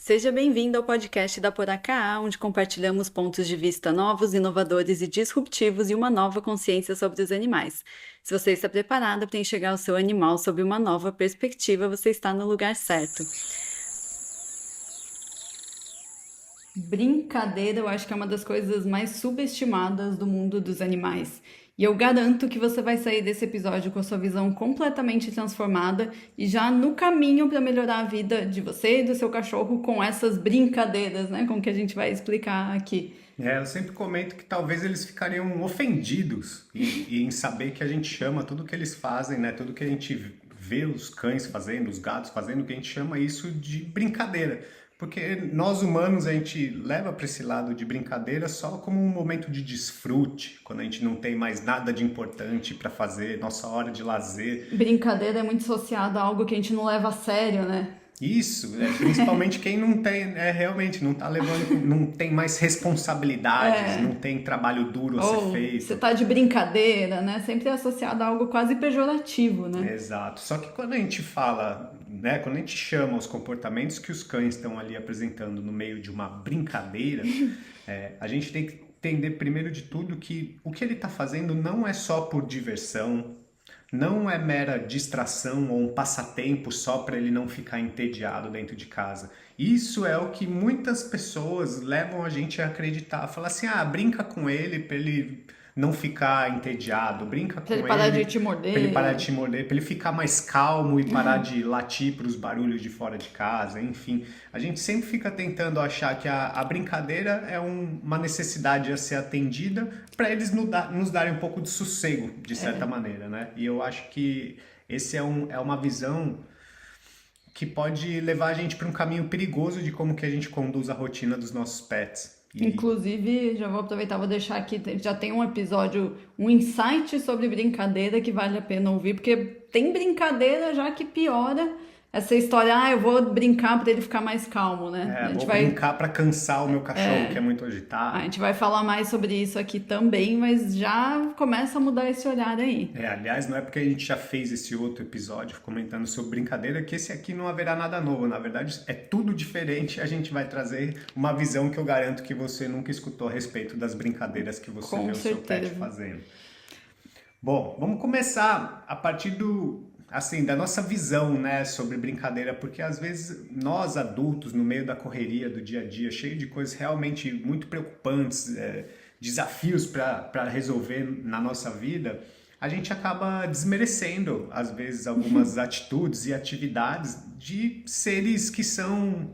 Seja bem-vindo ao podcast da Poracá, onde compartilhamos pontos de vista novos, inovadores e disruptivos e uma nova consciência sobre os animais. Se você está preparado para enxergar o seu animal sob uma nova perspectiva, você está no lugar certo. Brincadeira, eu acho que é uma das coisas mais subestimadas do mundo dos animais. E eu garanto que você vai sair desse episódio com a sua visão completamente transformada e já no caminho para melhorar a vida de você e do seu cachorro com essas brincadeiras, né? Como que a gente vai explicar aqui. Eu sempre comento que talvez eles ficariam ofendidos em saber que a gente chama tudo que eles fazem, né? Tudo que a gente vê os cães fazendo, os gatos fazendo, que a gente chama isso de brincadeira. Porque nós humanos a gente leva para esse lado de brincadeira só como um momento de desfrute, quando a gente não tem mais nada de importante para fazer, nossa hora de lazer. Brincadeira é muito associado a algo que a gente não leva a sério, né? Isso, principalmente quem não tem, realmente não tá levando, não tem mais responsabilidades, não tem trabalho duro a ser Ou feito. você tá de brincadeira, né? Sempre é associado a algo quase pejorativo, né? Exato. Só que quando a gente fala, né, quando a gente chama os comportamentos que os cães estão ali apresentando no meio de uma brincadeira, a gente tem que entender primeiro de tudo que o que ele está fazendo não é só por diversão, não é mera distração ou um passatempo só para ele não ficar entediado dentro de casa. Isso é o que muitas pessoas levam a gente a acreditar. Falar assim, brinca com ele para ele não ficar entediado, brinca com Pra ele parar de te morder. para ele parar de te morder, para ele ficar mais calmo e parar de latir para os barulhos de fora de casa, enfim. A gente sempre fica tentando achar que a brincadeira é uma necessidade a ser atendida para eles nos darem um pouco de sossego, de certa maneira, né? E eu acho que esse é uma visão que pode levar a gente para um caminho perigoso de como que a gente conduz a rotina dos nossos pets. Inclusive, já vou aproveitar, vou deixar aqui, já tem um episódio, um insight sobre brincadeira que vale a pena ouvir, porque tem brincadeira já que piora essa história, eu vou brincar para ele ficar mais calmo, né? A gente Vou brincar para cansar o meu cachorro, que é muito agitado. A gente vai falar mais sobre isso aqui também, mas já começa a mudar esse olhar aí. Aliás, não é porque a gente já fez esse outro episódio comentando sobre brincadeira que esse aqui não haverá nada novo. Na verdade, é tudo diferente. A gente vai trazer uma visão que eu garanto que você nunca escutou a respeito das brincadeiras que você vê o seu pet fazendo. Bom, vamos começar a partir da nossa visão, né, sobre brincadeira, porque às vezes nós adultos, no meio da correria do dia a dia, cheio de coisas realmente muito preocupantes, desafios para resolver na nossa vida, a gente acaba desmerecendo, às vezes, algumas atitudes e atividades de seres que são,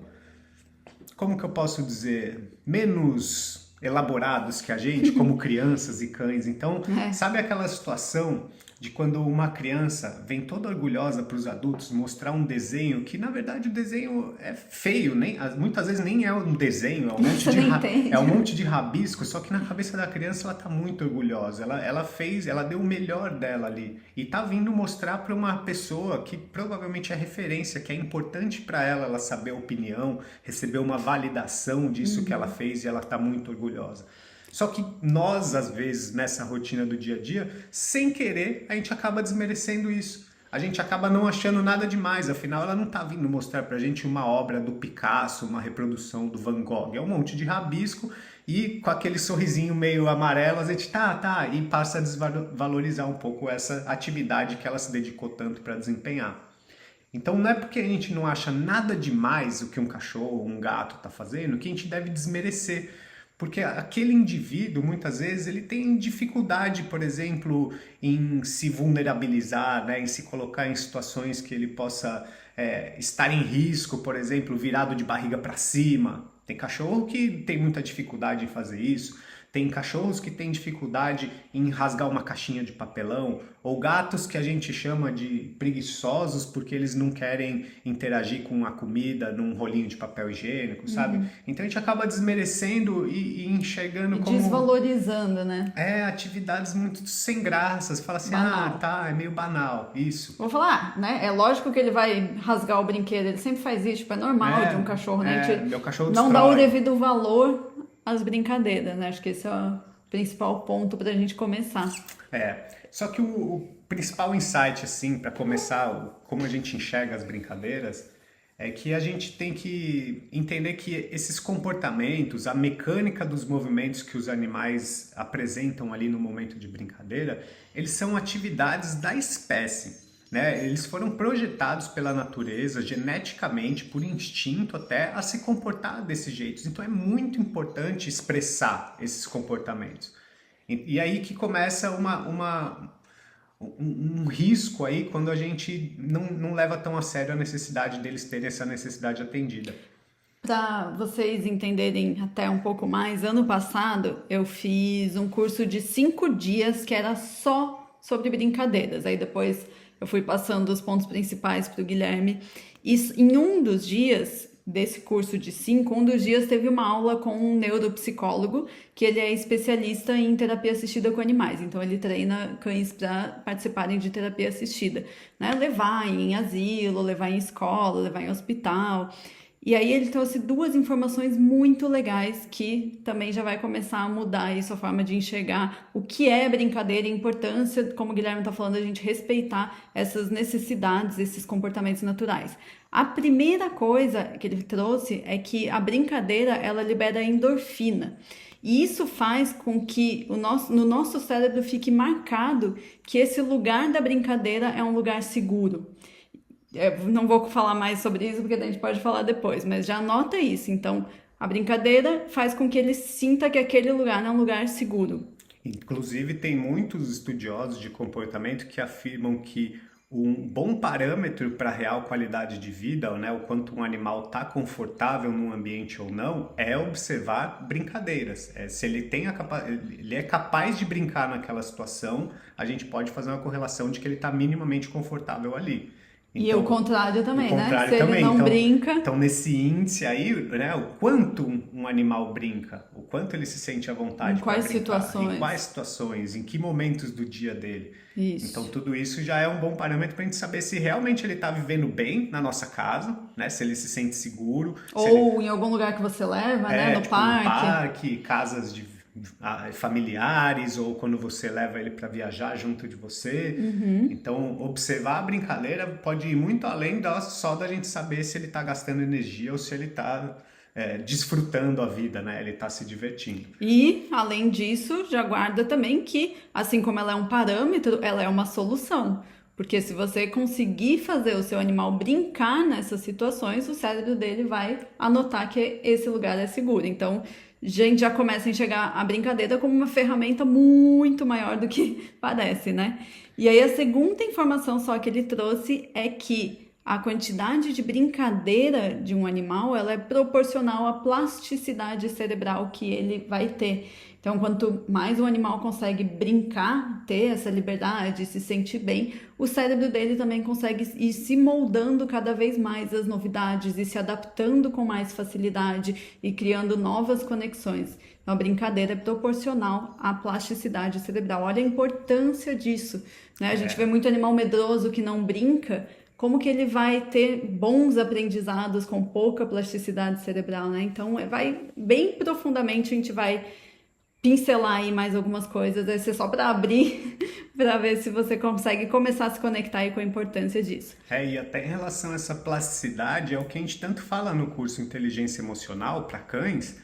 como que eu posso dizer, menos elaborados que a gente, como crianças e cães. Então, sabe aquela situação de quando uma criança vem toda orgulhosa para os adultos mostrar um desenho que, na verdade, o desenho é feio, muitas vezes nem é um desenho, é um monte de rabisco, só que na cabeça da criança ela está muito orgulhosa, ela deu o melhor dela ali e está vindo mostrar para uma pessoa que provavelmente é referência, que é importante para ela saber a opinião, receber uma validação disso que ela fez e ela está muito orgulhosa. Só que nós, às vezes, nessa rotina do dia a dia, sem querer, a gente acaba desmerecendo isso. A gente acaba não achando nada demais, afinal ela não está vindo mostrar pra gente uma obra do Picasso, uma reprodução do Van Gogh. É um monte de rabisco e com aquele sorrisinho meio amarelo, a gente e passa a desvalorizar um pouco essa atividade que ela se dedicou tanto para desempenhar. Então não é porque a gente não acha nada demais o que um cachorro ou um gato está fazendo que a gente deve desmerecer. Porque aquele indivíduo, muitas vezes, ele tem dificuldade, por exemplo, em se vulnerabilizar, né? Em se colocar em situações que ele possa estar em risco, por exemplo, virado de barriga para cima. Tem cachorro que tem muita dificuldade em fazer isso. Tem cachorros que têm dificuldade em rasgar uma caixinha de papelão, ou gatos que a gente chama de preguiçosos porque eles não querem interagir com a comida num rolinho de papel higiênico, sabe? Então a gente acaba desmerecendo e enxergando como... desvalorizando, né? Atividades muito sem graça. Você fala assim, é meio banal, isso. Vou falar, né? É lógico que ele vai rasgar o brinquedo, ele sempre faz isso, tipo, é normal de um cachorro, né? Meu cachorro não destrói. dá o devido valor às brincadeiras, né? Acho que esse é o principal ponto pra gente começar. Só que o principal insight, assim, para começar, como a gente enxerga as brincadeiras, é que a gente tem que entender que esses comportamentos, a mecânica dos movimentos que os animais apresentam ali no momento de brincadeira, eles são atividades da espécie, né? Eles foram projetados pela natureza, geneticamente, por instinto até, a se comportar desse jeito. Então é muito importante expressar esses comportamentos. E aí que começa um risco aí quando a gente não leva tão a sério a necessidade deles terem essa necessidade atendida. Para vocês entenderem até um pouco mais, ano passado eu fiz um curso de 5 dias que era só sobre brincadeiras. Aí depois eu fui passando os pontos principais para o Guilherme. E em um dos dias desse curso de 5, um dos dias teve uma aula com um neuropsicólogo, que ele é especialista em terapia assistida com animais. Então ele treina cães para participarem de terapia assistida, né? Levar em asilo, levar em escola, levar em hospital. E aí ele trouxe 2 informações muito legais que também já vai começar a mudar aí sua forma de enxergar o que é brincadeira e a importância, como o Guilherme está falando, a gente respeitar essas necessidades, esses comportamentos naturais. A primeira coisa que ele trouxe é que a brincadeira, ela libera endorfina. E isso faz com que no nosso cérebro fique marcado que esse lugar da brincadeira é um lugar seguro. Eu não vou falar mais sobre isso porque a gente pode falar depois, mas já anota isso. Então, a brincadeira faz com que ele sinta que aquele lugar é um lugar seguro. Inclusive, tem muitos estudiosos de comportamento que afirmam que um bom parâmetro para a real qualidade de vida, né, o quanto um animal está confortável num ambiente ou não, é observar brincadeiras. Se ele ele é capaz de brincar naquela situação, a gente pode fazer uma correlação de que ele está minimamente confortável ali. E o contrário também, né? Se também. ele não brinca... Então, nesse índice aí, né, o quanto um animal brinca, o quanto ele se sente à vontade para brincar. Situações? Em quais situações, em que momentos do dia dele. Isso. Então, tudo isso já é um bom parâmetro para a gente saber se realmente ele está vivendo bem na nossa casa, né? Se ele se sente seguro. Ou em algum lugar que você leva, né? No tipo, parque. No parque, casas de familiares, ou quando você leva ele para viajar junto de você. Então, observar a brincadeira pode ir muito além só da gente saber se ele está gastando energia ou se ele está desfrutando a vida, né? Ele está se divertindo. E, além disso, já guarda também que, assim como ela é um parâmetro, ela é uma solução. Porque se você conseguir fazer o seu animal brincar nessas situações, o cérebro dele vai anotar que esse lugar é seguro. Então, a gente já começa a enxergar a brincadeira como uma ferramenta muito maior do que parece, né? E aí a segunda informação só que ele trouxe é que a quantidade de brincadeira de um animal, ela é proporcional à plasticidade cerebral que ele vai ter. Então, quanto mais o animal consegue brincar, ter essa liberdade, se sentir bem, o cérebro dele também consegue ir se moldando cada vez mais às novidades e se adaptando com mais facilidade e criando novas conexões. Então, a brincadeira é proporcional à plasticidade cerebral. Olha a importância disso, né? A gente vê muito animal medroso que não brinca, como que ele vai ter bons aprendizados com pouca plasticidade cerebral, né? Então, vai bem profundamente, a gente vai pincelar aí mais algumas coisas, vai ser só para abrir, para ver se você consegue começar a se conectar aí com a importância disso. E até em relação a essa plasticidade, é o que a gente tanto fala no curso Inteligência Emocional para cães,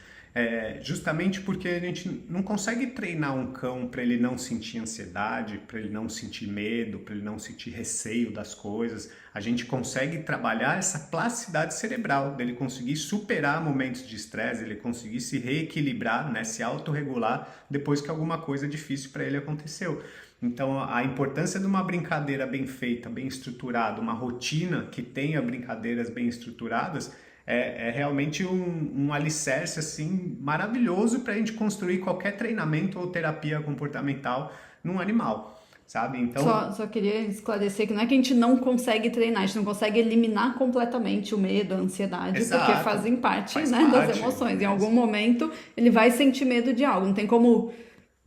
justamente porque a gente não consegue treinar um cão para ele não sentir ansiedade, para ele não sentir medo, para ele não sentir receio das coisas. A gente consegue trabalhar essa plasticidade cerebral, dele conseguir superar momentos de estresse, ele conseguir se reequilibrar, né, se autorregular depois que alguma coisa difícil para ele aconteceu. Então, a importância de uma brincadeira bem feita, bem estruturada, uma rotina que tenha brincadeiras bem estruturadas, é realmente um alicerce assim, maravilhoso para a gente construir qualquer treinamento ou terapia comportamental num animal, sabe? Então... Só queria esclarecer que não é que a gente não consegue treinar, a gente não consegue eliminar completamente o medo, a ansiedade, Exato. Porque faz parte. Das emoções. Em algum momento ele vai sentir medo de algo, não tem como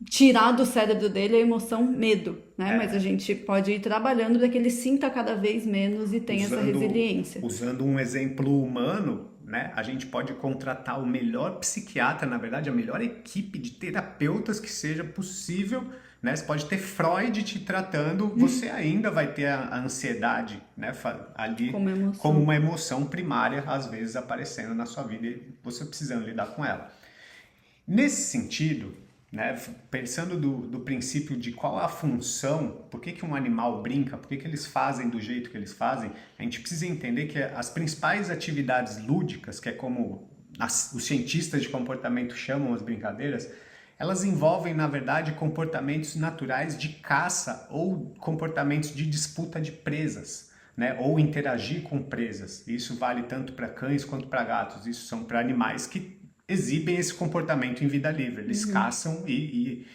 tirar do cérebro dele a emoção medo, né? Mas a gente pode ir trabalhando para que ele sinta cada vez menos e tenha essa resiliência. Usando um exemplo humano, né? A gente pode contratar o melhor psiquiatra, na verdade, a melhor equipe de terapeutas que seja possível né? Você pode ter Freud te tratando, você ainda vai ter a ansiedade, né? Ali como uma emoção primária, às vezes aparecendo na sua vida e você precisando lidar com ela. Nesse sentido, né, pensando do princípio de qual a função, por que um animal brinca, por que eles fazem do jeito que eles fazem, a gente precisa entender que as principais atividades lúdicas, que é como os cientistas de comportamento chamam as brincadeiras, elas envolvem, na verdade, comportamentos naturais de caça ou comportamentos de disputa de presas, né, ou interagir com presas. Isso vale tanto para cães quanto para gatos. Isso são para animais que exibem esse comportamento em vida livre. Eles caçam e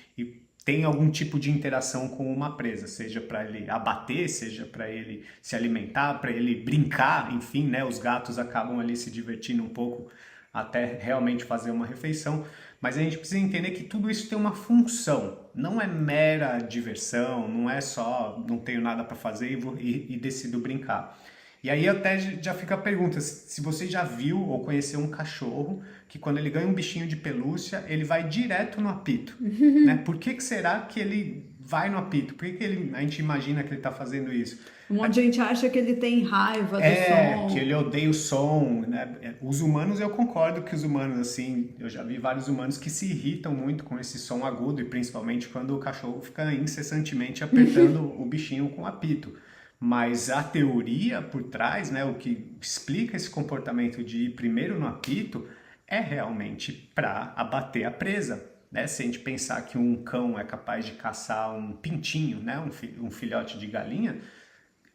têm algum tipo de interação com uma presa, seja para ele abater, seja para ele se alimentar, para ele brincar, enfim, né? Os gatos acabam ali se divertindo um pouco até realmente fazer uma refeição. Mas a gente precisa entender que tudo isso tem uma função, não é mera diversão, não é só não tenho nada para fazer e decido brincar. E aí até já fica a pergunta, se você já viu ou conheceu um cachorro que quando ele ganha um bichinho de pelúcia, ele vai direto no apito, né? Por que será que ele vai no apito? Por que a gente imagina que ele está fazendo isso? Um monte de gente acha que ele tem raiva do som. Que ele odeia o som, né? Os humanos, eu concordo que os humanos, assim, eu já vi vários humanos que se irritam muito com esse som agudo e principalmente quando o cachorro fica incessantemente apertando o bichinho com o apito. Mas a teoria por trás, né, o que explica esse comportamento de ir primeiro no apito é realmente para abater a presa. Né? Se a gente pensar que um cão é capaz de caçar um pintinho, né, um filhote de galinha,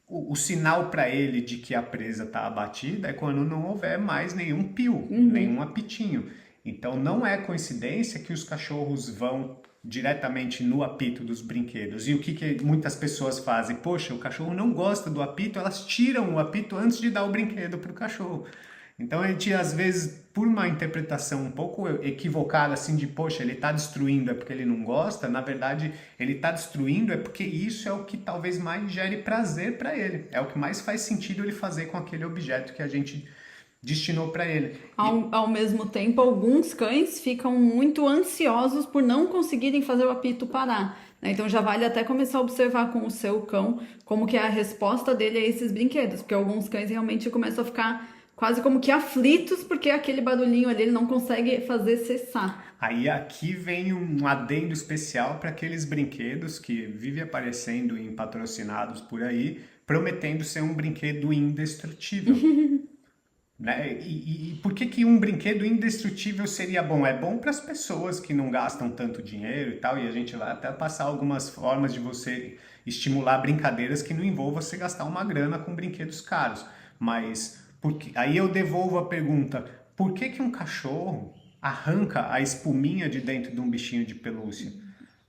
o sinal para ele de que a presa está abatida é quando não houver mais nenhum pio, nenhum apitinho. Então não é coincidência que os cachorros vão diretamente no apito dos brinquedos. E o que muitas pessoas fazem? Poxa, o cachorro não gosta do apito, elas tiram o apito antes de dar o brinquedo para o cachorro. Então a gente, às vezes, por uma interpretação um pouco equivocada, assim, de poxa, ele está destruindo é porque ele não gosta, na verdade, ele está destruindo é porque isso é o que talvez mais gere prazer para ele. É o que mais faz sentido ele fazer com aquele objeto que a gente destinou para ele. Ao mesmo tempo, alguns cães ficam muito ansiosos por não conseguirem fazer o apito parar. Né? Então já vale até começar a observar com o seu cão como que é a resposta dele a esses brinquedos, porque alguns cães realmente começam a ficar quase como que aflitos porque aquele barulhinho ali ele não consegue fazer cessar. Aí aqui vem um adendo especial para aqueles brinquedos que vivem aparecendo em patrocinados por aí, prometendo ser um brinquedo indestrutível. Né? E por que um brinquedo indestrutível seria bom? É bom para as pessoas que não gastam tanto dinheiro e tal, e a gente vai até passar algumas formas de você estimular brincadeiras que não envolvam você gastar uma grana com brinquedos caros. Mas aí eu devolvo a pergunta, por que um cachorro arranca a espuminha de dentro de um bichinho de pelúcia?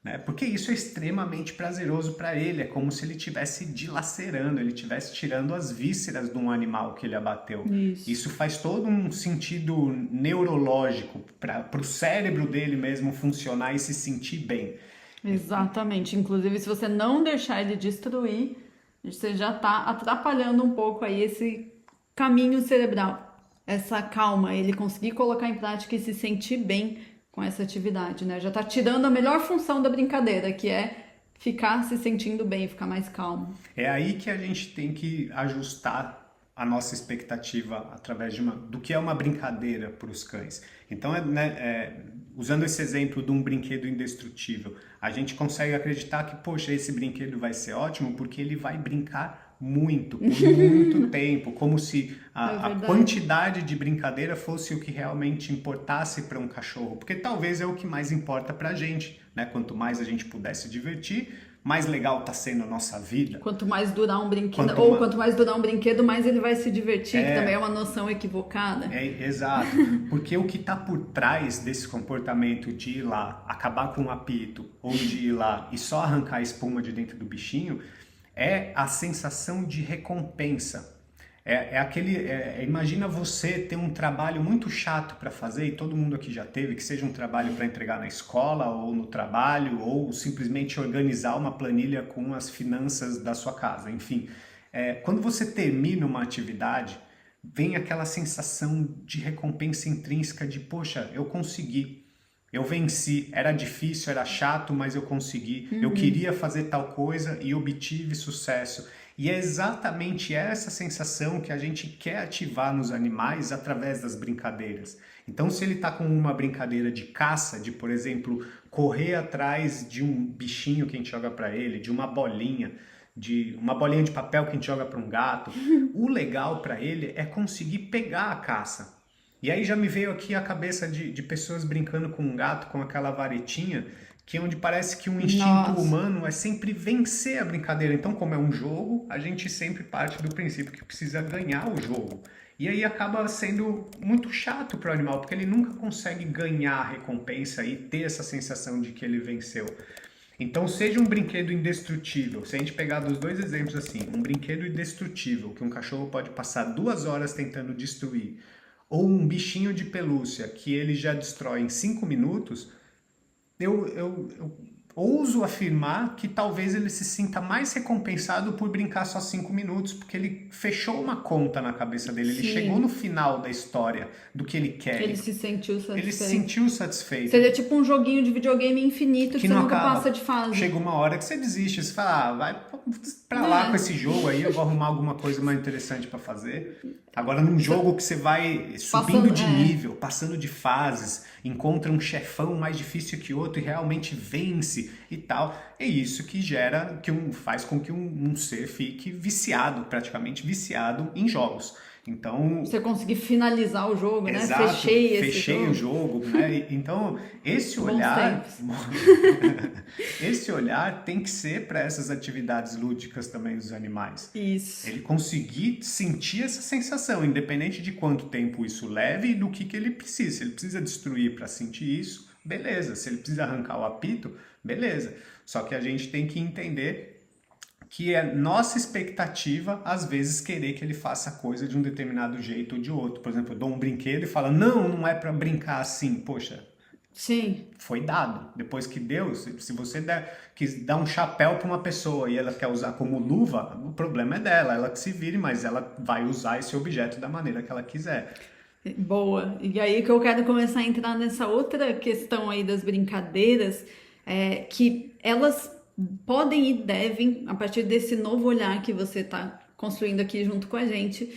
Né? Porque isso é extremamente prazeroso para ele, é como se ele estivesse dilacerando, ele estivesse tirando as vísceras de um animal que ele abateu. Isso faz todo um sentido neurológico para o cérebro dele mesmo funcionar e se sentir bem. Exatamente, inclusive se você não deixar ele destruir, você já está atrapalhando um pouco aí esse caminho cerebral, essa calma, ele conseguir colocar em prática e se sentir bem com essa atividade, né? Já está tirando a melhor função da brincadeira, que é ficar se sentindo bem, ficar mais calmo. É aí que a gente tem que ajustar a nossa expectativa através do que é uma brincadeira para os cães. Então, usando esse exemplo de um brinquedo indestrutível, a gente consegue acreditar que, poxa, esse brinquedo vai ser ótimo porque ele vai brincar muito, por muito tempo, como se a quantidade de brincadeira fosse o que realmente importasse para um cachorro, porque talvez é o que mais importa para a gente, né? Quanto mais a gente puder se divertir, mais legal está sendo a nossa vida. Quanto mais durar um brinquedo, quanto mais durar um brinquedo, mais ele vai se divertir, que também é uma noção equivocada. Exato, porque o que está por trás desse comportamento de ir lá, acabar com um apito, ou de ir lá e só arrancar a espuma de dentro do bichinho, é a sensação de recompensa. Imagina você ter um trabalho muito chato para fazer, e todo mundo aqui já teve, que seja um trabalho para entregar na escola ou no trabalho, ou simplesmente organizar uma planilha com as finanças da sua casa, enfim. Quando você termina uma atividade, vem aquela sensação de recompensa intrínseca de, poxa, eu consegui. Eu venci, era difícil, era chato, mas eu consegui. Eu queria fazer tal coisa e obtive sucesso. E é exatamente essa sensação que a gente quer ativar nos animais através das brincadeiras. Então, se ele está com uma brincadeira de caça, de, por exemplo, correr atrás de um bichinho que a gente joga para ele, de uma bolinha de papel que a gente joga para um gato, o legal para ele é conseguir pegar a caça. E aí já me veio aqui a cabeça de pessoas brincando com um gato com aquela varetinha, que é onde parece que um instinto Nossa. humano é sempre vencer a brincadeira. Então, como é um jogo, a gente sempre parte do princípio que precisa ganhar o jogo. E aí acaba sendo muito chato para o animal, porque ele nunca consegue ganhar a recompensa e ter essa sensação de que ele venceu. Então, seja um brinquedo indestrutível, se a gente pegar dos dois exemplos assim, um brinquedo indestrutível, que um cachorro pode passar 2 horas tentando destruir, ou um bichinho de pelúcia que ele já destrói em 5 minutos, eu ouso afirmar que talvez ele se sinta mais recompensado por brincar só 5 minutos, porque ele fechou uma conta na cabeça dele, ele Sim. chegou no final da história do que ele quer. Ele se sentiu satisfeito. Ele se sentiu satisfeito. Seria tipo um joguinho de videogame infinito que você não nunca acaba. passa de fase. Chega uma hora que você desiste, você fala, vai pra lá com esse jogo aí, eu vou arrumar alguma coisa mais interessante pra fazer. Agora num jogo que você vai subindo de nível, passando de fases, encontra um chefão mais difícil que outro e realmente vence e tal, é isso que gera, faz com que um ser fique viciado, praticamente viciado em jogos. Então, você conseguir finalizar o jogo, exato, né? Fechei o jogo, né? Então, esse olhar, esse olhar tem que ser para essas atividades lúdicas também dos animais. Isso. Ele conseguir sentir essa sensação, independente de quanto tempo isso leve e do que ele precisa. Se ele precisa destruir para sentir isso, beleza. Se ele precisa arrancar o apito, beleza. Só que a gente tem que entender que é nossa expectativa, às vezes, querer que ele faça a coisa de um determinado jeito ou de outro. Por exemplo, eu dou um brinquedo e falo, não é para brincar assim. Poxa, sim, foi dado. Depois que deu, se você quis dar um chapéu para uma pessoa e ela quer usar como luva, o problema é dela, ela que se vire, mas ela vai usar esse objeto da maneira que ela quiser. boa. E aí que eu quero começar a entrar nessa outra questão aí das brincadeiras, que elas podem e devem, a partir desse novo olhar que você está construindo aqui junto com a gente,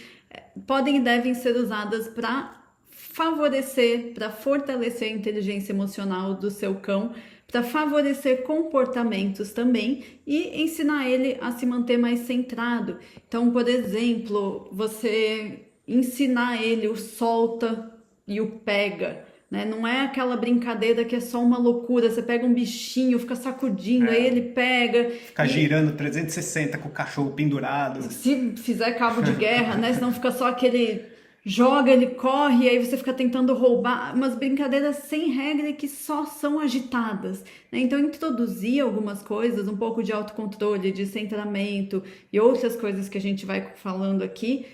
podem e devem ser usadas para favorecer, para fortalecer a inteligência emocional do seu cão, para favorecer comportamentos também e ensinar ele a se manter mais centrado. Então, por exemplo, você ensinar ele o solta e o pega. Não é aquela brincadeira que é só uma loucura, você pega um bichinho, fica sacudindo, aí ele pega... Fica girando 360 com o cachorro pendurado. Se fizer cabo de guerra, senão fica só aquele... Joga, ele corre, aí você fica tentando roubar. Umas brincadeiras sem regra e que só são agitadas. Então, introduzir algumas coisas, um pouco de autocontrole, de centramento e outras coisas que a gente vai falando aqui,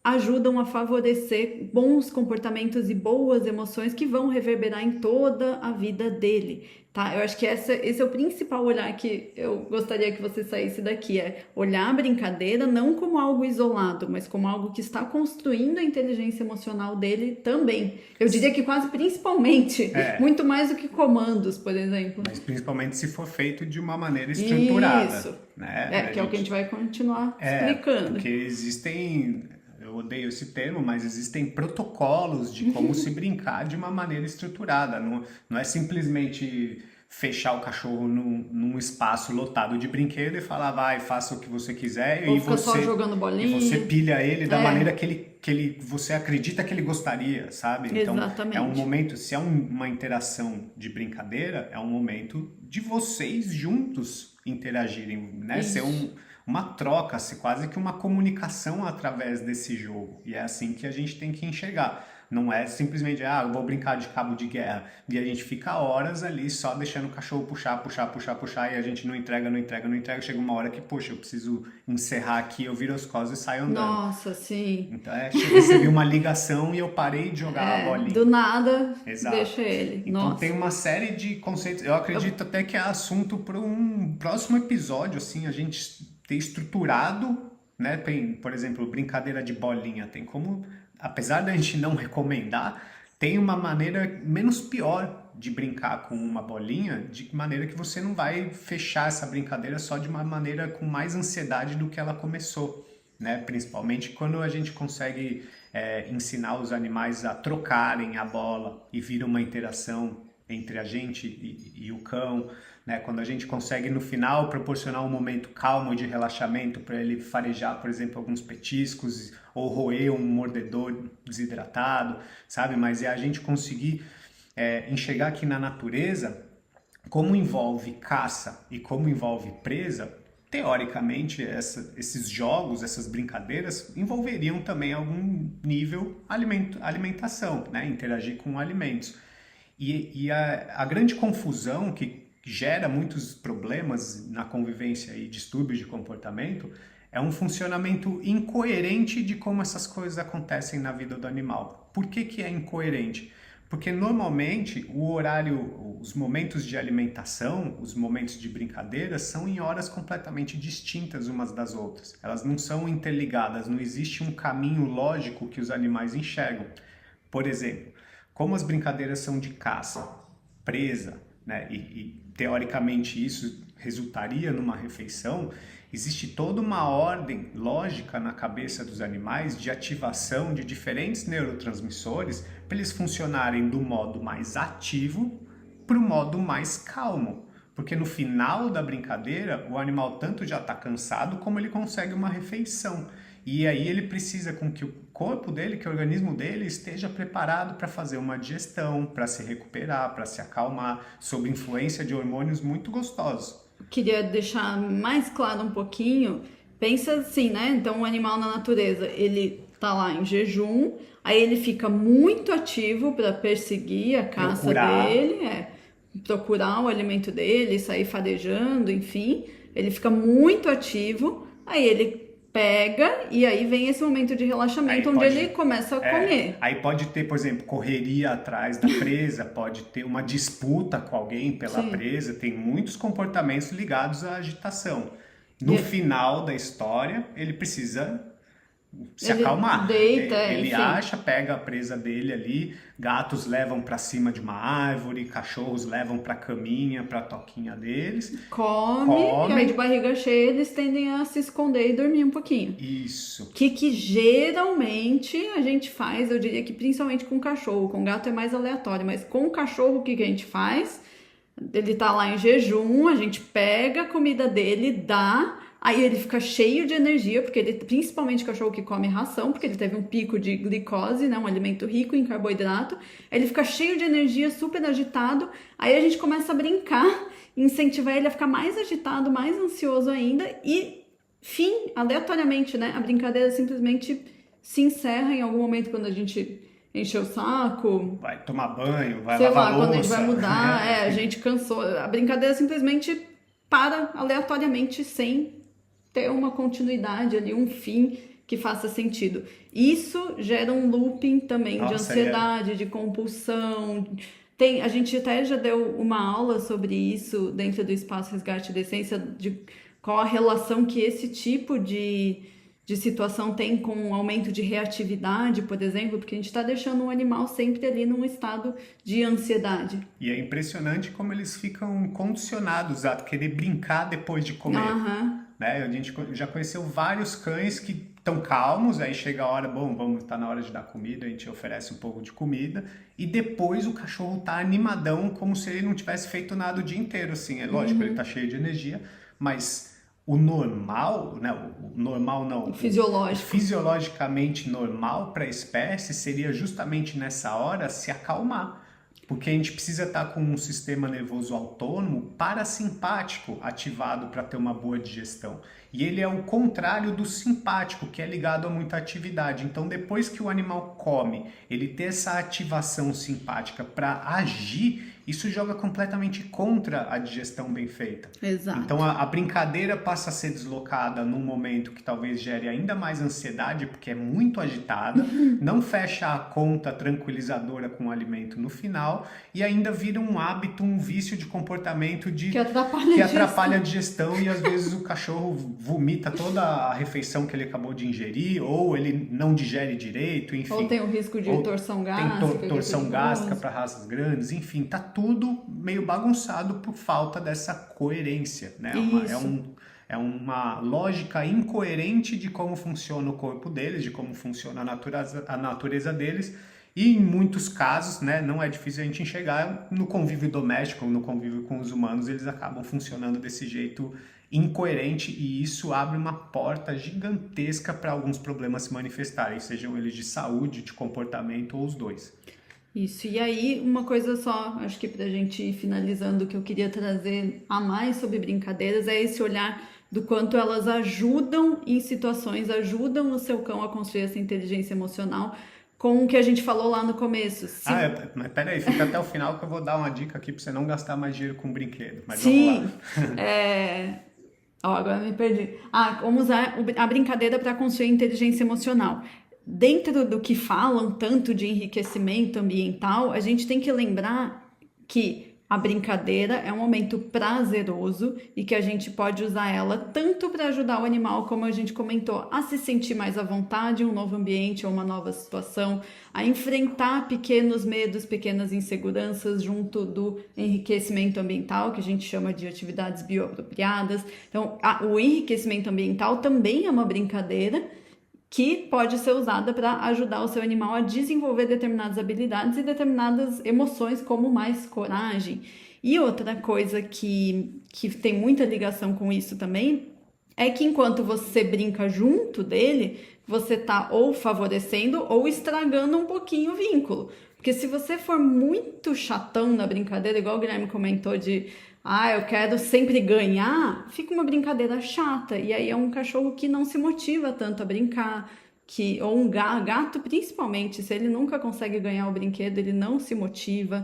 ajudam a favorecer bons comportamentos e boas emoções que vão reverberar em toda a vida dele, tá? Eu acho que esse é o principal olhar que eu gostaria que você saísse daqui, é olhar a brincadeira não como algo isolado, mas como algo que está construindo a inteligência emocional dele também. Eu diria que quase principalmente, muito mais do que comandos, por exemplo. Mas principalmente se for feito de uma maneira estruturada. Isso, né? Que é o que a gente vai continuar explicando. Porque existem... Eu odeio esse termo, mas existem protocolos de como se brincar de uma maneira estruturada. Não é simplesmente fechar o cachorro num espaço lotado de brinquedo e falar, vai, faça o que você quiser. Ou fica só jogando bolinha. E você pilha ele da maneira que você acredita que ele gostaria, sabe? Então, exatamente. é um momento, se é uma interação de brincadeira, é um momento de vocês juntos interagirem, né? Isso. Ser uma troca, quase que uma comunicação através desse jogo. E é assim que a gente tem que enxergar. Não é simplesmente, eu vou brincar de cabo de guerra. E a gente fica horas ali só deixando o cachorro puxar, e a gente não entrega. Chega uma hora que, poxa, eu preciso encerrar aqui, eu viro as costas e saio andando. Nossa, sim. Então, recebi uma ligação e eu parei de jogar a bolinha. Do nada, exato. Deixa ele. Então Nossa. tem uma série de conceitos. Eu acredito até que é assunto para um próximo episódio, assim, a gente ter estruturado, né? Tem, por exemplo, brincadeira de bolinha. Tem como, apesar da gente não recomendar, tem uma maneira menos pior de brincar com uma bolinha, de maneira que você não vai fechar essa brincadeira só de uma maneira com mais ansiedade do que ela começou, né? Principalmente quando a gente consegue ensinar os animais a trocarem a bola e vira uma interação entre a gente e o cão, né? Quando a gente consegue no final proporcionar um momento calmo de relaxamento para ele farejar, por exemplo, alguns petiscos ou roer um mordedor desidratado, sabe? Mas é a gente conseguir enxergar que na natureza, como envolve caça e como envolve presa, teoricamente esses jogos, essas brincadeiras envolveriam também algum nível alimentação, né? Interagir com alimentos. E a grande confusão que gera muitos problemas na convivência e distúrbios de comportamento é um funcionamento incoerente de como essas coisas acontecem na vida do animal. Por que é incoerente? Porque normalmente o horário, os momentos de alimentação, os momentos de brincadeira são em horas completamente distintas umas das outras. Elas não são interligadas, não existe um caminho lógico que os animais enxergam. Por exemplo, como as brincadeiras são de caça, presa, né, e teoricamente isso resultaria numa refeição, existe toda uma ordem lógica na cabeça dos animais de ativação de diferentes neurotransmissores para eles funcionarem do modo mais ativo para o modo mais calmo. Porque no final da brincadeira, o animal tanto já está cansado como ele consegue uma refeição. E aí ele precisa com que o corpo dele, que o organismo dele esteja preparado para fazer uma digestão, para se recuperar, para se acalmar, sob influência de hormônios muito gostosos. Queria deixar mais claro um pouquinho. Pensa assim, né? Então, o animal na natureza, ele tá lá em jejum, aí ele fica muito ativo para perseguir a caça dele, procurar o alimento dele, sair farejando, enfim. Ele fica muito ativo, aí ele pega e aí vem esse momento de relaxamento onde ele começa a comer. Aí pode ter, por exemplo, correria atrás da presa, pode ter uma disputa com alguém pela presa, tem muitos comportamentos ligados à agitação. No final da história, ele precisa se acalmar. Deita, ele acha, pega a presa dele ali, gatos levam para cima de uma árvore, cachorros levam para a caminha, para a toquinha deles. Come, e aí de barriga cheia eles tendem a se esconder e dormir um pouquinho. Isso. Que geralmente a gente faz, eu diria que principalmente com cachorro, com gato é mais aleatório, mas com o cachorro o que a gente faz? Ele tá lá em jejum, a gente pega a comida dele, dá... Aí ele fica cheio de energia, porque ele, principalmente cachorro que come ração, porque ele teve um pico de glicose, né, um alimento rico em carboidrato. Ele fica cheio de energia, super agitado. Aí a gente começa a brincar, incentivar ele a ficar mais agitado, mais ansioso ainda. E, fim, aleatoriamente, né, a brincadeira simplesmente se encerra em algum momento quando a gente encheu o saco. Vai tomar banho, vai lavar louça. Quando a gente vai mudar, a gente cansou. A brincadeira simplesmente para aleatoriamente sem ter uma continuidade ali, um fim que faça sentido. Isso gera um looping também de ansiedade, de compulsão. A gente até já deu uma aula sobre isso dentro do Espaço Resgate da Essência, de qual a relação que esse tipo de situação tem com um aumento de reatividade, por exemplo, porque a gente está deixando o animal sempre ali num estado de ansiedade. E é impressionante como eles ficam condicionados a querer brincar depois de comer. Né? A gente já conheceu vários cães que estão calmos, aí chega a hora, tá na hora de dar comida, a gente oferece um pouco de comida, e depois o cachorro tá animadão, como se ele não tivesse feito nada o dia inteiro, assim. É lógico, ele tá cheio de energia, mas o normal, né? O normal não, o fisiologicamente normal para a espécie seria justamente nessa hora se acalmar. Porque a gente precisa estar com um sistema nervoso autônomo parasimpático ativado para ter uma boa digestão. E ele é o contrário do simpático, que é ligado a muita atividade. Então, depois que o animal come, ele ter essa ativação simpática para agir, isso joga completamente contra a digestão bem feita. Exato. Então, a brincadeira passa a ser deslocada num momento que talvez gere ainda mais ansiedade, porque é muito agitada, não fecha a conta tranquilizadora com o alimento no final, e ainda vira um hábito, um vício de comportamento que atrapalha a digestão, e às vezes o cachorro vomita toda a refeição que ele acabou de ingerir, ou ele não digere direito, enfim. Ou tem o risco de torção gástrica. Tem torção gástrica para raças grandes, enfim, tá tudo meio bagunçado por falta dessa coerência, né? É uma lógica incoerente de como funciona o corpo deles, de como funciona a natureza deles, e em muitos casos, né, não é difícil a gente enxergar no convívio doméstico, no convívio com os humanos, eles acabam funcionando desse jeito incoerente, e isso abre uma porta gigantesca para alguns problemas se manifestarem, sejam eles de saúde, de comportamento ou os dois. Isso, e aí uma coisa só, acho que pra gente ir finalizando, que eu queria trazer a mais sobre brincadeiras é esse olhar do quanto elas ajudam em situações, ajudam o seu cão a construir essa inteligência emocional, com o que a gente falou lá no começo. Mas peraí, fica até o final que eu vou dar uma dica aqui para você não gastar mais dinheiro com brinquedo. Mas sim, vamos lá. Agora me perdi. Como usar a brincadeira para construir inteligência emocional. Dentro do que falam tanto de enriquecimento ambiental, a gente tem que lembrar que a brincadeira é um momento prazeroso e que a gente pode usar ela tanto para ajudar o animal, como a gente comentou, a se sentir mais à vontade em um novo ambiente ou uma nova situação, a enfrentar pequenos medos, pequenas inseguranças junto do enriquecimento ambiental, que a gente chama de atividades bioapropriadas. Então, o enriquecimento ambiental também é uma brincadeira que pode ser usada para ajudar o seu animal a desenvolver determinadas habilidades e determinadas emoções, como mais coragem. E outra coisa que tem muita ligação com isso também é que enquanto você brinca junto dele, você está ou favorecendo ou estragando um pouquinho o vínculo. Porque se você for muito chatão na brincadeira, igual o Guilherme comentou de eu quero sempre ganhar, fica uma brincadeira chata. E aí é um cachorro que não se motiva tanto a brincar, ou um gato principalmente, se ele nunca consegue ganhar o brinquedo, ele não se motiva.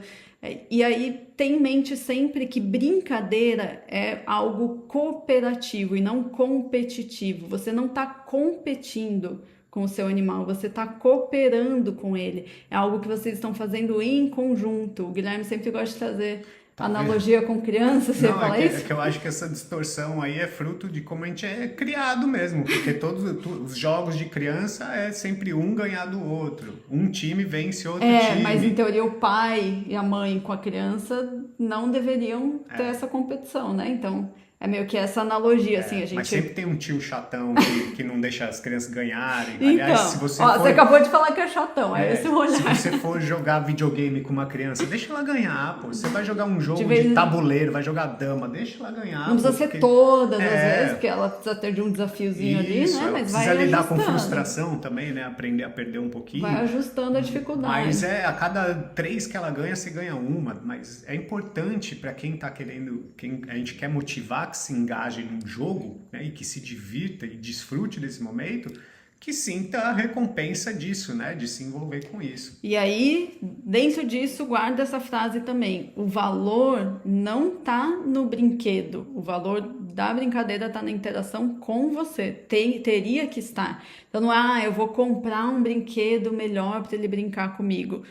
E aí tem em mente sempre que brincadeira é algo cooperativo e não competitivo. Você não está competindo com o seu animal, você está cooperando com ele. É algo que vocês estão fazendo em conjunto. O Guilherme sempre gosta de trazer analogia com criança, você fala isso? É que eu acho que essa distorção aí é fruto de como a gente é criado mesmo, porque todos os jogos de criança é sempre um ganhar do outro, um time vence outro time. Mas em teoria o pai e a mãe com a criança não deveriam ter essa competição, né? Então é meio que essa analogia, assim, a gente... Mas sempre tem um tio chatão que não deixa as crianças ganharem. Então, aliás, se você você acabou de falar que é chatão, é esse o olhar. Se você for jogar videogame com uma criança, deixa ela ganhar, pô. Você vai jogar um jogo de tabuleiro, vai jogar dama, deixa ela ganhar. Não precisa ser todas as vezes, porque ela precisa ter de um desafiozinho ali, né? Mas vai ajustando. Lidar com frustração também, né? Aprender a perder um pouquinho. Vai ajustando a dificuldade. Mas a cada 3 que ela ganha, você ganha uma. Mas é importante para quem tá querendo, quem a gente quer motivar que se engaje num jogo, né, e que se divirta e desfrute desse momento, que sinta a recompensa disso, né, de se envolver com isso. E aí, dentro disso, guarda essa frase também. O valor não tá no brinquedo. O valor da brincadeira tá na interação com você. Teria que estar. Então não é, eu vou comprar um brinquedo melhor para ele brincar comigo.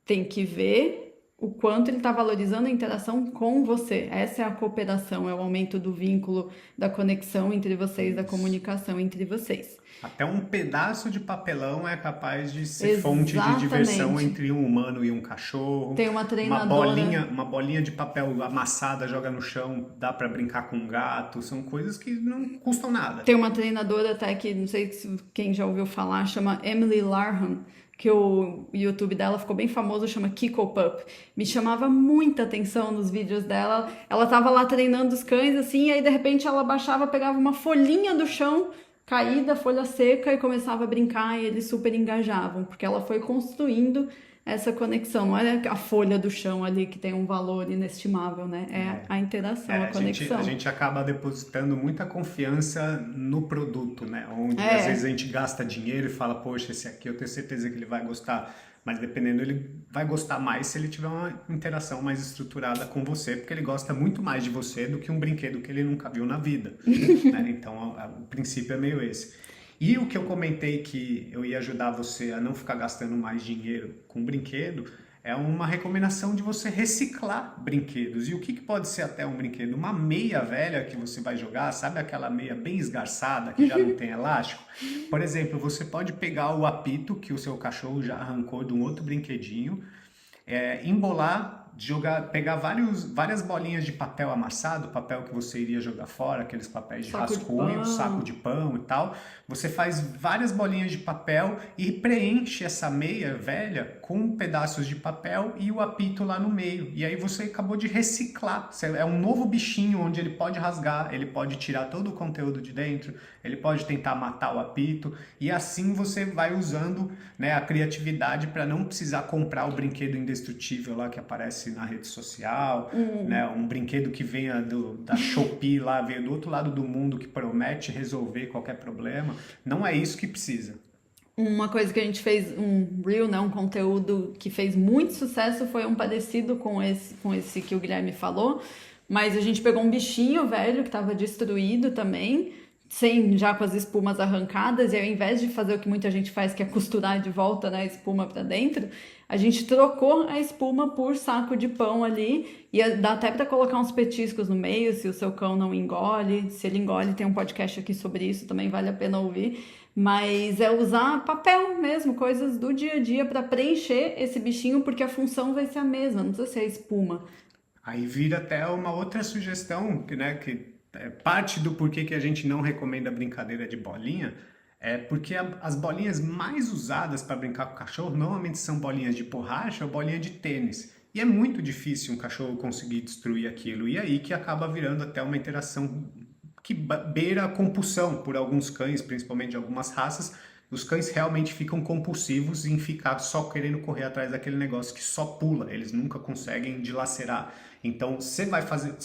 Tem que ver o quanto ele está valorizando a interação com você. Essa é a cooperação, é o aumento do vínculo, da conexão entre vocês, da comunicação entre vocês. Até um pedaço de papelão é capaz de ser fonte de diversão entre um humano e um cachorro. Tem uma treinadora... Uma bolinha de papel amassada, joga no chão, dá para brincar com um gato. São coisas que não custam nada. Tem uma treinadora até que, não sei quem já ouviu falar, chama Emily Larham, que o YouTube dela ficou bem famoso, chama Kiko Pup. Me chamava muita atenção nos vídeos dela. Ela tava lá treinando os cães, assim, e aí de repente ela baixava, pegava uma folhinha do chão, caída, folha seca, e começava a brincar, e eles super engajavam, porque ela foi construindo essa conexão. Não é a folha do chão ali que tem um valor inestimável, né? É a interação, a conexão. A gente acaba depositando muita confiança no produto, né? Onde às vezes a gente gasta dinheiro e fala, poxa, esse aqui eu tenho certeza que ele vai gostar. Mas dependendo, ele vai gostar mais se ele tiver uma interação mais estruturada com você, porque ele gosta muito mais de você do que um brinquedo que ele nunca viu na vida. Né? Então, o princípio é meio esse. E o que eu comentei que eu ia ajudar você a não ficar gastando mais dinheiro com brinquedo é uma recomendação de você reciclar brinquedos. E o que pode ser até um brinquedo? Uma meia velha que você vai jogar, sabe aquela meia bem esgarçada, que já não tem elástico? Por exemplo, você pode pegar o apito que o seu cachorro já arrancou de um outro brinquedinho, embolar, pegar várias bolinhas de papel amassado, papel que você iria jogar fora, aqueles papéis de rascunho, saco de pão e tal. Você faz várias bolinhas de papel e preenche essa meia velha com pedaços de papel e o apito lá no meio. E aí você acabou de reciclar. É um novo bichinho onde ele pode rasgar, ele pode tirar todo o conteúdo de dentro, ele pode tentar matar o apito. E assim você vai usando, né, a criatividade para não precisar comprar o brinquedo indestrutível lá que aparece na rede social, né, um brinquedo que venha da Shopee lá, veio do outro lado do mundo, que promete resolver qualquer problema. Não é isso que precisa. Uma coisa que a gente fez, um reel, né, um conteúdo que fez muito sucesso, foi um parecido com esse que o Guilherme falou, mas a gente pegou um bichinho velho que estava destruído também, já com as espumas arrancadas, e ao invés de fazer o que muita gente faz, que é costurar de volta, né, a espuma para dentro, a gente trocou a espuma por saco de pão ali, e dá até para colocar uns petiscos no meio, se o seu cão não engole. Se ele engole, tem um podcast aqui sobre isso, também vale a pena ouvir. Mas é usar papel mesmo, coisas do dia a dia para preencher esse bichinho, porque a função vai ser a mesma, não precisa ser a espuma. Aí vira até uma outra sugestão, né, que é parte do porquê que a gente não recomenda brincadeira de bolinha, é porque as bolinhas mais usadas para brincar com o cachorro normalmente são bolinhas de borracha ou bolinha de tênis. E é muito difícil um cachorro conseguir destruir aquilo. E aí que acaba virando até uma interação que beira a compulsão por alguns cães, principalmente de algumas raças. Os cães realmente ficam compulsivos em ficar só querendo correr atrás daquele negócio que só pula. Eles nunca conseguem dilacerar. Então, se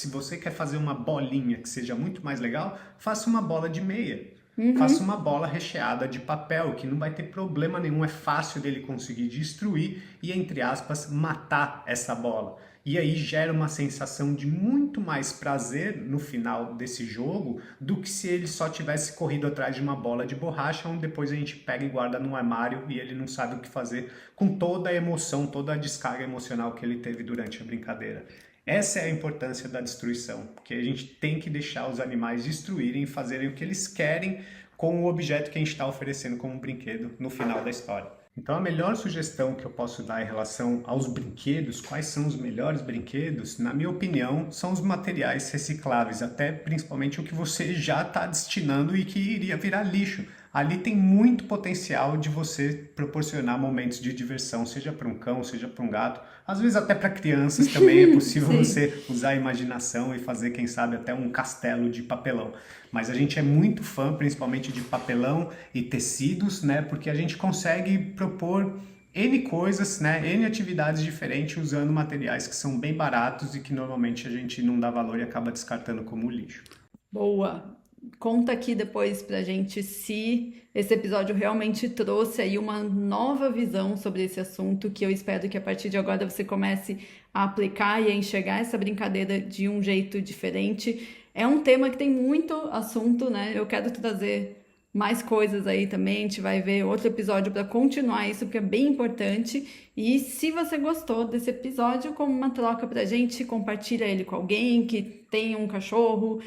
você quer fazer uma bolinha que seja muito mais legal, faça uma bola de meia. Faça uma bola recheada de papel, que não vai ter problema nenhum, é fácil dele conseguir destruir e, entre aspas, matar essa bola. E aí gera uma sensação de muito mais prazer no final desse jogo do que se ele só tivesse corrido atrás de uma bola de borracha, onde depois a gente pega e guarda no armário e ele não sabe o que fazer com toda a emoção, toda a descarga emocional que ele teve durante a brincadeira. Essa é a importância da destruição, porque a gente tem que deixar os animais destruírem e fazerem o que eles querem com o objeto que a gente está oferecendo como um brinquedo no final da história. Então a melhor sugestão que eu posso dar em relação aos brinquedos, quais são os melhores brinquedos, na minha opinião, são os materiais recicláveis, até principalmente o que você já está destinando e que iria virar lixo. Ali tem muito potencial de você proporcionar momentos de diversão, seja para um cão, seja para um gato. Às vezes até para crianças também é possível você usar a imaginação e fazer, quem sabe, até um castelo de papelão. Mas a gente é muito fã, principalmente de papelão e tecidos, né? Porque a gente consegue propor N coisas, né? N atividades diferentes usando materiais que são bem baratos e que normalmente a gente não dá valor e acaba descartando como lixo. Boa! Conta aqui depois pra gente se esse episódio realmente trouxe aí uma nova visão sobre esse assunto, que eu espero que a partir de agora você comece a aplicar e a enxergar essa brincadeira de um jeito diferente. É um tema que tem muito assunto, né? Eu quero trazer mais coisas aí também, a gente vai ver outro episódio para continuar isso, porque é bem importante. E se você gostou desse episódio, como uma troca pra gente, compartilha ele com alguém que tem um cachorro,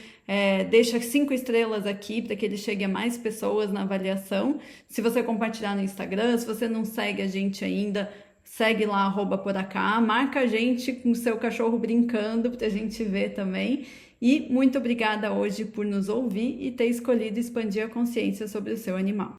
deixa 5 estrelas aqui para que ele chegue a mais pessoas na avaliação. Se você compartilhar no Instagram, se você não segue a gente ainda, segue lá, @poracá, marca a gente com o seu cachorro brincando pra gente ver também. E muito obrigada hoje por nos ouvir e ter escolhido expandir a consciência sobre o seu animal.